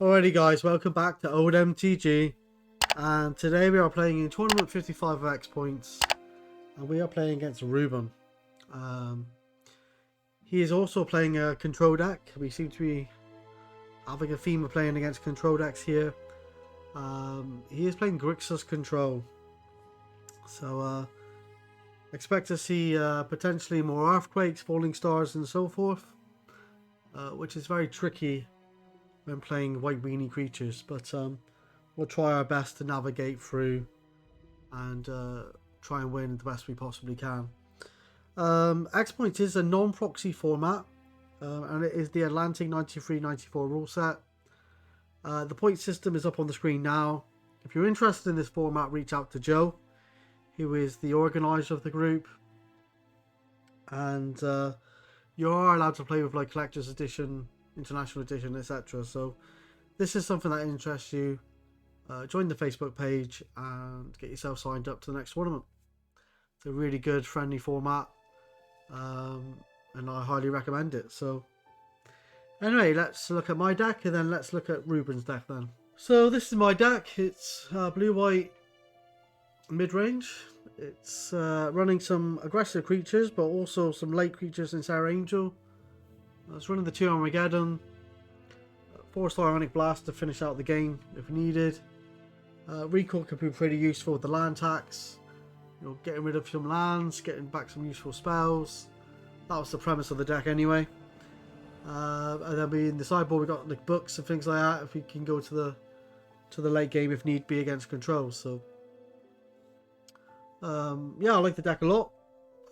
Alrighty guys, welcome back to Old MTG, and today we are playing in Tournament 55 X points, and we are playing against Ruben. He is also playing a control deck. We seem to be having a theme of playing against control decks here. He is playing Grixis Control, so expect to see potentially more earthquakes, falling stars and so forth, which is very tricky when playing white weenie creatures, but we'll try our best to navigate through and try and win the best we possibly can. X Points is a non-proxy format, and it is the Atlantic 93-94 rule set. The point system is up on the screen now. If you're interested in this format, reach out to Joe, who is the organizer of the group, and you are allowed to play with like collector's edition, international edition, etc. So this is something that interests you, join the Facebook page and get yourself signed up to the next tournament. It's a really good friendly format, and I highly recommend it. So anyway, let's look at my deck and then let's look at Ruben's deck then. So this is my deck. It's blue-white mid-range. It's running some aggressive creatures but also some late creatures in Serra Angel. It's running the 2 Armageddon, 4 Psionic Blast to finish out the game if needed. Recall can be pretty useful with the land tax, getting rid of some lands, getting back some useful spells. That was the premise of the deck anyway. And then in the sideboard we got like books and things like that if we can go to the late game if need be against control. So yeah, I like the deck a lot,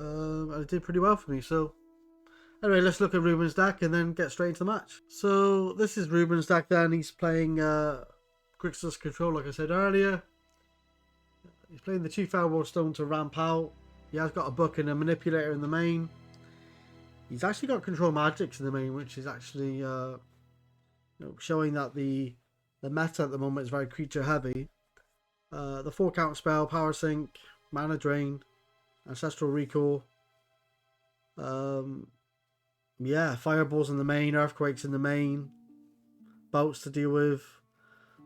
and it did pretty well for me. So anyway, let's look at Ruben's deck and then get straight into the match. So this is Ruben's deck then. He's playing Grixis Control, like I said earlier. He's playing the 2 Firewall Stone to ramp out. He has got a book and a manipulator in the main. He's actually got control magics in the main, which is actually showing that the meta at the moment is very creature heavy. The 4 count spell, power sink, mana drain, ancestral recall. Yeah, fireballs in the main, earthquakes in the main, bolts to deal with.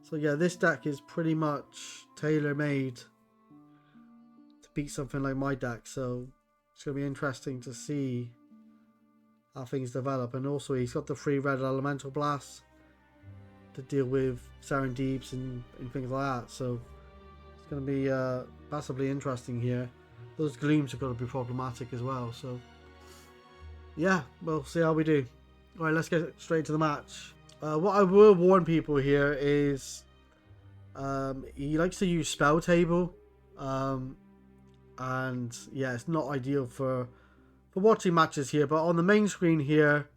So yeah, this deck is pretty much tailor-made to beat something like my deck. So it's going to be interesting to see how things develop. And also he's got the 3 red elemental blasts to deal with Serendibs and things like that. So it's going to be massively interesting here. Those glooms are going to be problematic as well. So yeah, we'll see how we do. Alright, let's get straight to the match. What I will warn people here is he likes to use spell table, and yeah, it's not ideal for watching matches here. But on the main screen here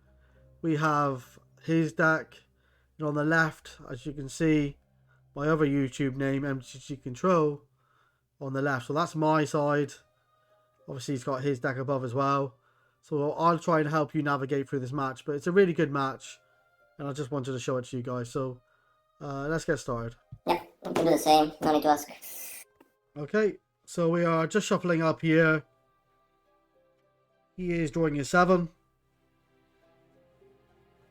we have his deck, and on the left, as you can see, my other YouTube name, MTG Control, on the left. So that's my side. Obviously he's got his deck above as well. So I'll try and help you navigate through this match, but it's a really good match, and I just wanted to show it to you guys. So let's get started. Yeah, I can do the same. No need to ask. Okay, so we are just shuffling up here. He is drawing his 7.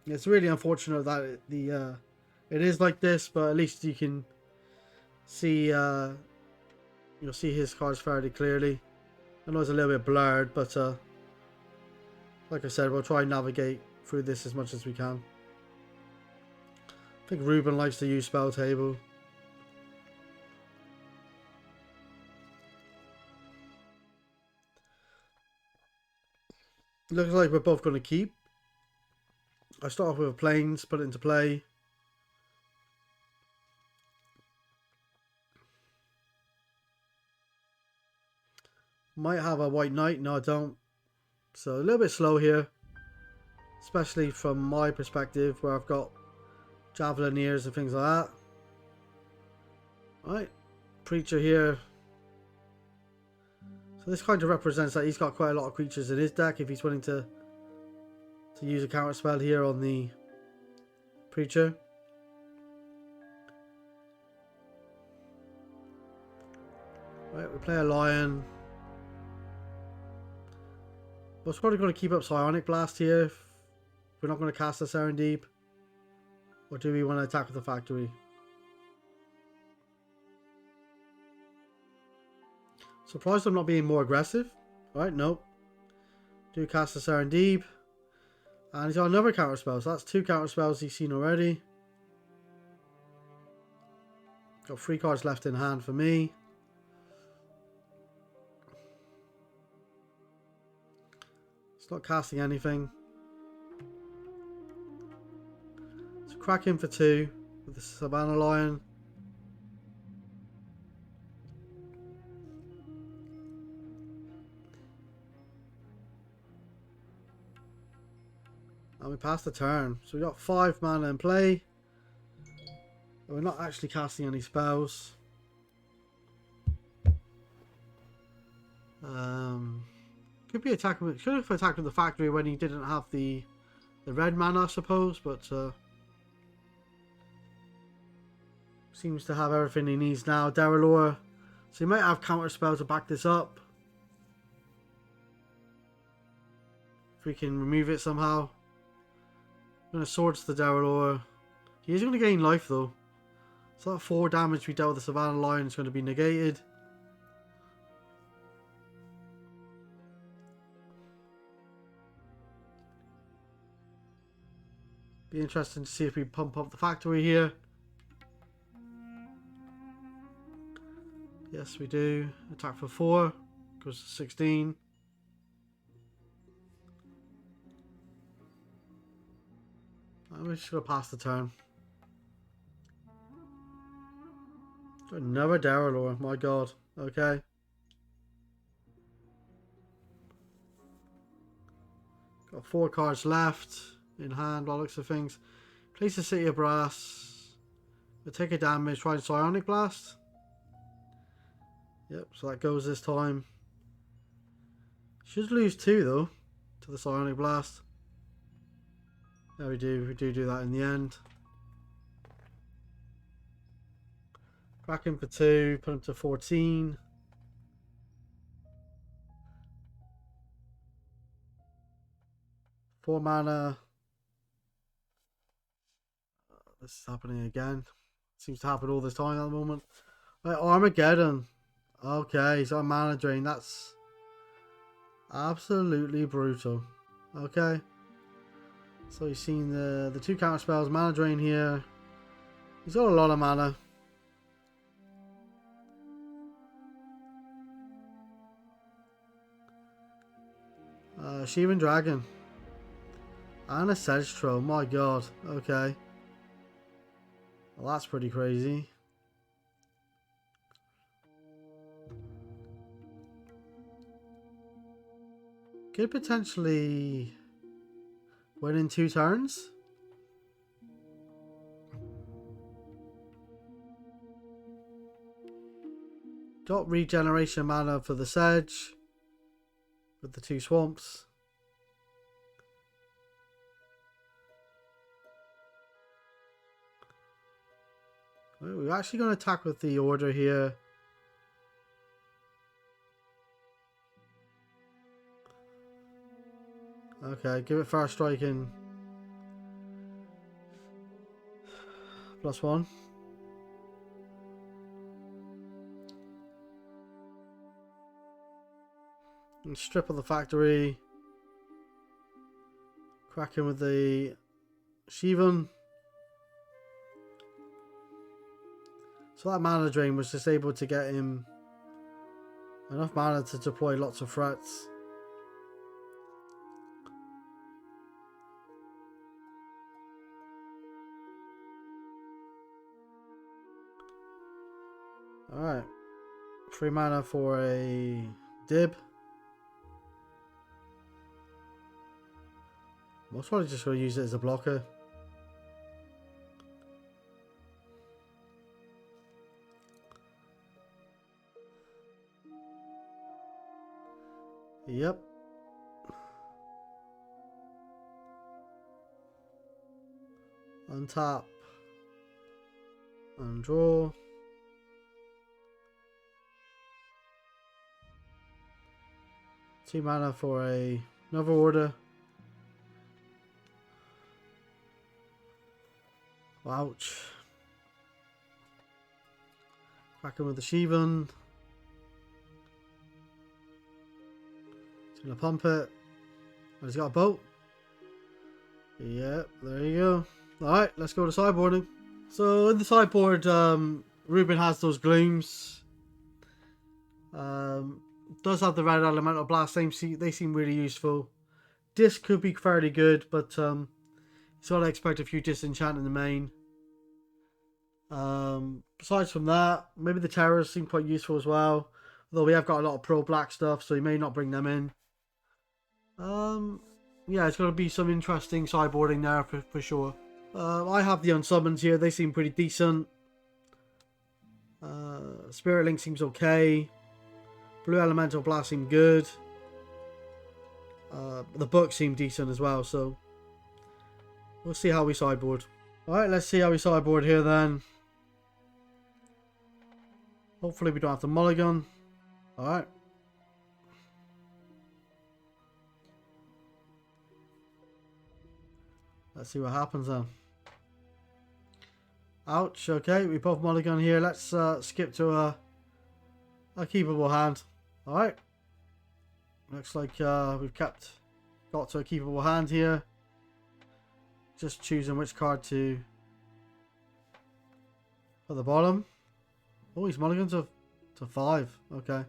It's really unfortunate that it is like this, but at least you can see see his cards fairly clearly. I know it's a little bit blurred, but like I said, we'll try and navigate through this as much as we can. I think Ruben likes to use spell table. Looks like we're both going to keep. I start off with a plains, put it into play. Might have a white knight. No, I don't. So a little bit slow here, especially from my perspective where I've got Javelineers and things like that. Right, Preacher here. So this kind of represents that he's got quite a lot of creatures in his deck if he's willing to use a counter spell here on the Preacher. Right, we play a Lion. We're probably going to keep up Psionic Blast here. We're not going to cast a Serendib. Or do we want to attack with the factory? Surprised I'm not being more aggressive. Alright, nope. Do cast the Serendib. And he's got another counter spell. So that's 2 counter spells he's seen already. Got 3 cards left in hand for me. It's not casting anything. So crack in for 2 with the Savannah Lion. And we pass the turn. So we got 5 mana in play. We're not actually casting any spells. Could be attacking. Should have attacked with the factory when he didn't have the red mana, I suppose. But seems to have everything he needs now. Derelore. So he might have counter spell to back this up. If we can remove it somehow. I'm going to Swords the Derelore. He is going to gain life though. So that 4 damage we dealt with the Savannah Lion is going to be negated. Be interesting to see if we pump up the factory here. Yes, we do. Attack for 4. Goes to 16. I'm just going to pass the turn. Another Derelore, my god. Okay. Got 4 cards left in hand by the looks of things. Place the City of Brass. We'll take a damage, try Psionic Blast. Yep, so that goes this time. Should lose 2 though to the Psionic Blast. Yeah, we do that in the end. Crack him for 2, put him to 14. Four mana. This is happening again. Seems to happen all this time at the moment. Right, Armageddon. Okay, he's got a mana drain. That's absolutely brutal. Okay. So he's seen the 2 counter spells, mana drain here. He's got a lot of mana. Sheevan Dragon. And a Sedge Troll. My god. Okay. Well, that's pretty crazy. Could potentially win in 2 turns. Got regeneration mana for the Sedge. With the 2 swamps. We're actually going to attack with the Order here. Okay, give it first striking. +1. And strip of the factory. Crack him with the Sheevan. So that mana drain was just able to get him enough mana to deploy lots of threats. Alright. 3 mana for a Dib. Most probably just going to use it as a blocker. Yep. Untap. Undraw. Two mana for another Order. Ouch. Cracking with the Shivan. He's going to pump it. Oh, he's got a boat. Yep, there you go. Alright, let's go to sideboarding. So in the sideboard, Ruben has those glooms. Does have the red elemental blast. They seem really useful. Disc could be fairly good, but you sort of expect a few disenchant in the main. Besides from that, maybe the terrors seem quite useful as well. Although we have got a lot of pro black stuff, so you may not bring them in. Yeah, it's going to be some interesting sideboarding there for sure. I have the unsummons here. They seem pretty decent. Spirit Link seems okay. Blue Elemental Blast seemed good. The books seem decent as well, so we'll see how we sideboard. Alright, let's see how we sideboard here then. Hopefully we don't have to mulligan. Alright. Let's see what happens then. Ouch, okay, we both mulligan here. Let's skip to a keepable hand. Alright. Looks like we've got to a keepable hand here. Just choosing which card to put the bottom. Oh, he's mulligan to 5. Okay.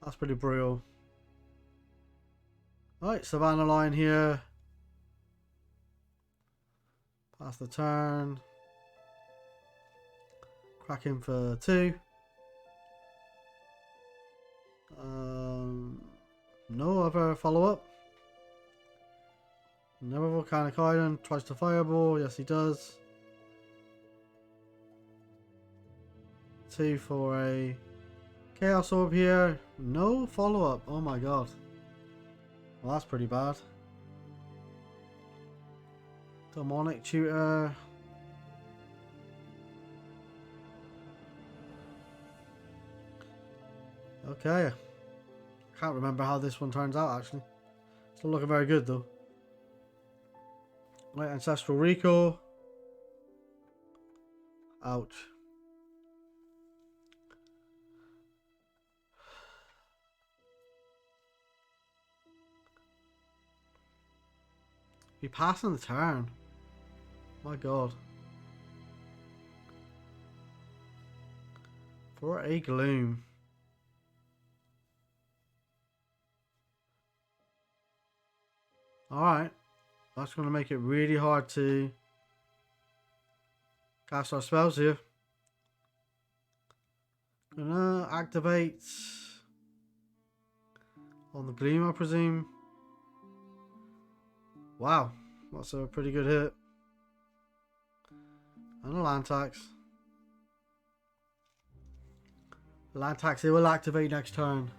That's pretty brutal. Alright, Savannah Lion here. Pass the turn. Crack him for 2. No other follow-up. Never Volcanic Island. Tries to fireball. Yes, he does. 2 for a Chaos Orb here. No follow-up. Oh my god. Well, that's pretty bad. Demonic Tutor. Okay. Can't remember how this one turns out actually. Still looking very good though. Right, Ancestral Recall. Ouch. Be passing the turn. My god. For a gloom. Alright. That's going to make it really hard to cast our spells here. Gonna activate on the gloom, I presume. Wow. That's a pretty good hit. And a land tax. Land tax, it will activate next turn.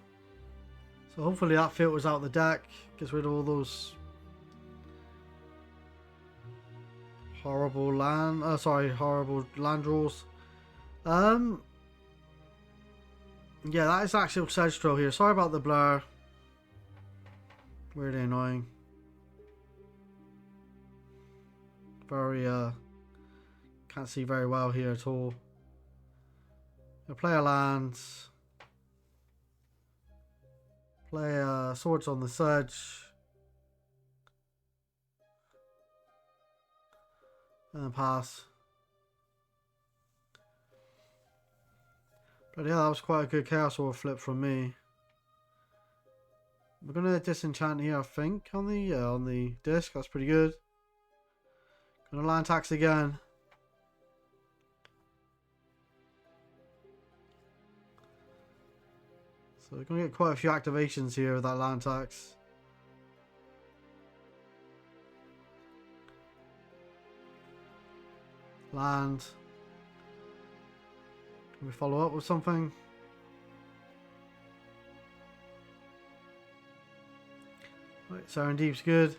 So hopefully that filters out the deck. Gets rid of all those horrible horrible land draws. Yeah, that is actual Sedgetroll here. Sorry about the blur. Really annoying. Very can't see very well here at all. I'll play a land. Play Swords on the Sedge. And pass. But yeah, that was quite a good Chaos Orb flip from me. We're gonna disenchant here, I think, on the disc. That's pretty good. Gonna land tax again. So we're gonna get quite a few activations here with that land tax. Land. Can we follow up with something? Right, Serendib's good.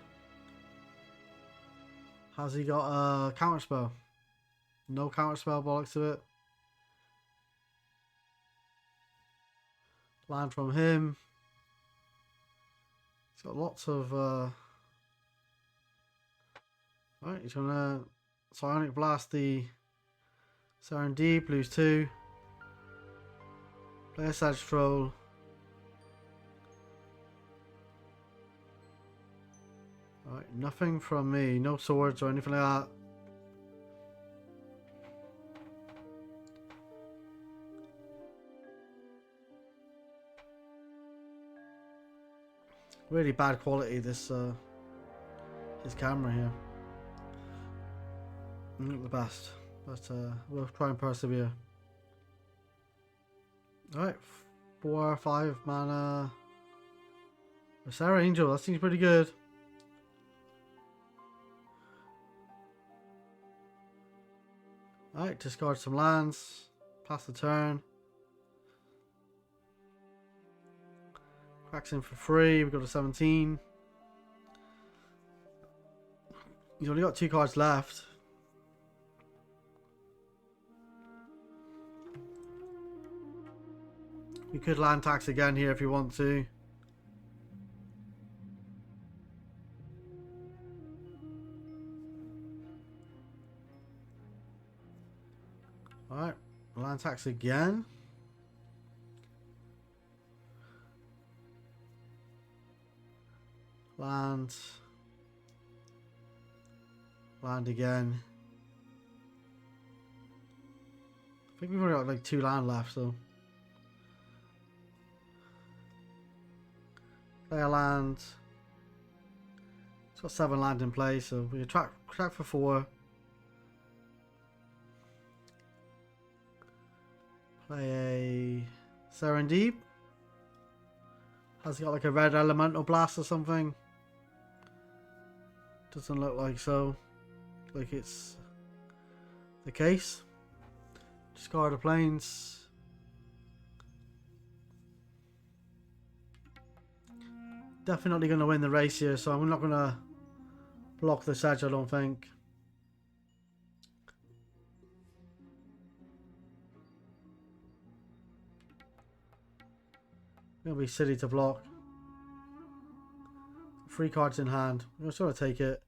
Has he got a counterspell? No counterspell, bollocks to it. Land from him. He's got lots of... Right, he's gonna Psionic Blast the Serendib, lose 2. Play a Sedge Troll. Alright, nothing from me. No swords or anything like that. Really bad quality, this camera here. Not the best, but we'll try and persevere. Alright, 4 or 5 mana. Serra Angel, that seems pretty good. Alright, discard some lands. Pass the turn. Cracks in for 3, we go to 17. He's only got 2 cards left. You could land tax again here if you want to. Alright, land tax again. Land again. I think we've only got like 2 land left, so play a land. It's got 7 land in play, so we track for 4. Play a Serendib. Has he got like a red elemental blast or something? Doesn't look like so. Like it's the case. Discard the planes. Definitely going to win the race here, so I'm not going to block the Sedge, I don't think. It'll be silly to block. 3 cards in hand. I'm just going to take it.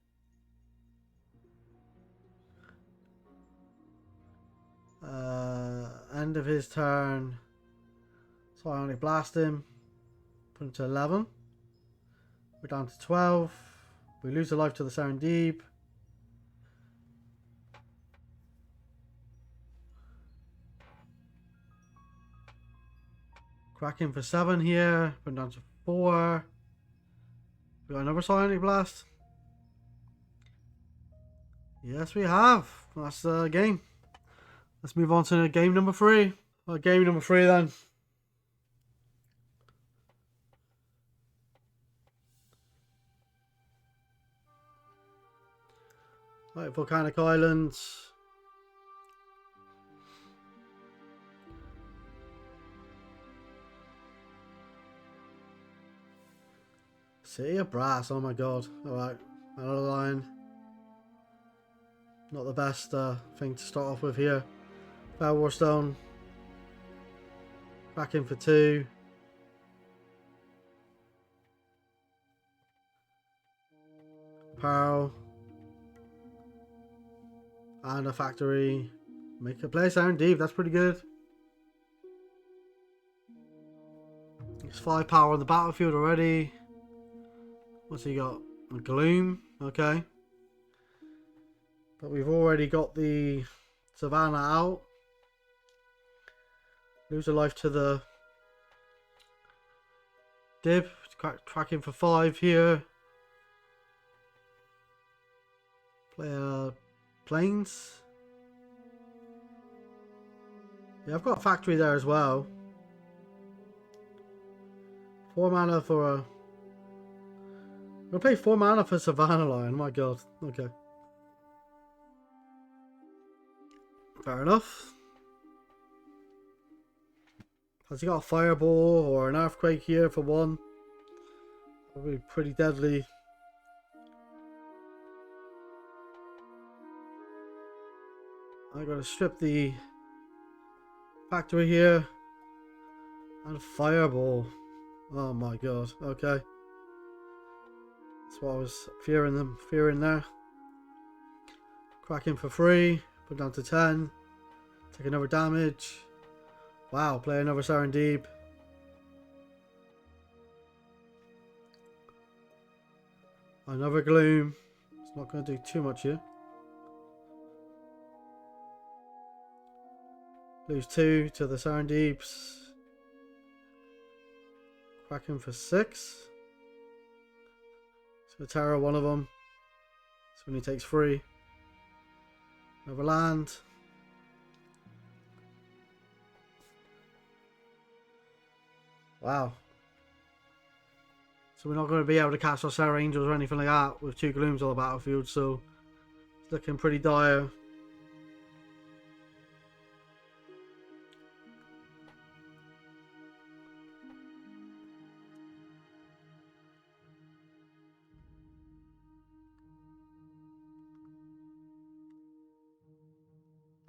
End of his turn. So I only blast him. Put him to 11. We're down to 12. We lose a life to the Serendib. Cracking for 7 here. Put him down to 4. We got another Psionic Blast. Yes, we have. That's the game. Let's move on to game number 3. Game number 3 then. Right, Volcanic Islands. City of Brass, oh my god. Alright, another line. Not the best thing to start off with here. Fair Warstone. Back in for 2. Pearl. And a factory. Make a play, Serendib, that's pretty good. It's 5 power on the battlefield already. What's he got? A Gloom, okay. But we've already got the Savannah out. Lose a life to the Dib. Tracking for 5 here. Play a Plains. Yeah, I've got a factory there as well. 4 mana for a... I'm gonna play 4 mana for Savannah Lion. My god. Okay. Fair enough. Has he got a Fireball or an Earthquake here for 1? That would be pretty deadly. I gotta strip the factory here. And Fireball. Oh my god. Okay. That's what I was fearing there. Crack him for free. Put down to 10. Take another damage. Wow, play another Serendib. Another Gloom. It's not going to do too much here. Lose 2 to the Serendibs. Crack him for 6. So Terror one of them. So when he takes 3. Another land. Wow. So we're not going to be able to cast our Serra Angels or anything like that with 2 Glooms on the battlefield, so it's looking pretty dire.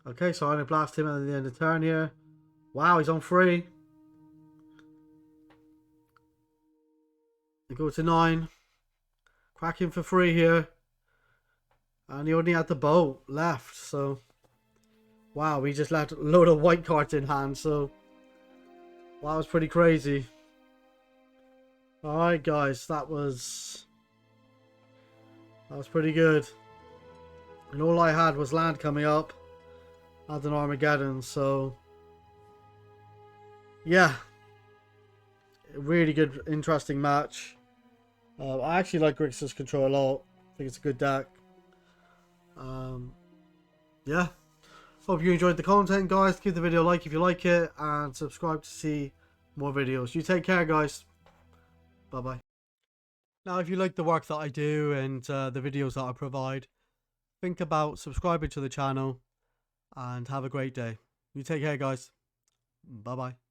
Okay, so I'm going to blast him at the end of the turn here. Wow, he's on 3. They go to 9. Crack him for 3 here. And he only had the boat left, so... Wow, he just left a load of white cards in hand, so... Wow, that was pretty crazy. Alright guys, that was pretty good. And all I had was land coming up. I had an Armageddon, so... Yeah. A really good, interesting match. I actually like Grixis Control a lot. I think it's a good deck. Yeah. Hope you enjoyed the content, guys. Give the video a like if you like it, and subscribe to see more videos. You take care, guys. Bye bye. Now, if you like the work that I do and the videos that I provide, think about subscribing to the channel and have a great day. You take care, guys. Bye bye.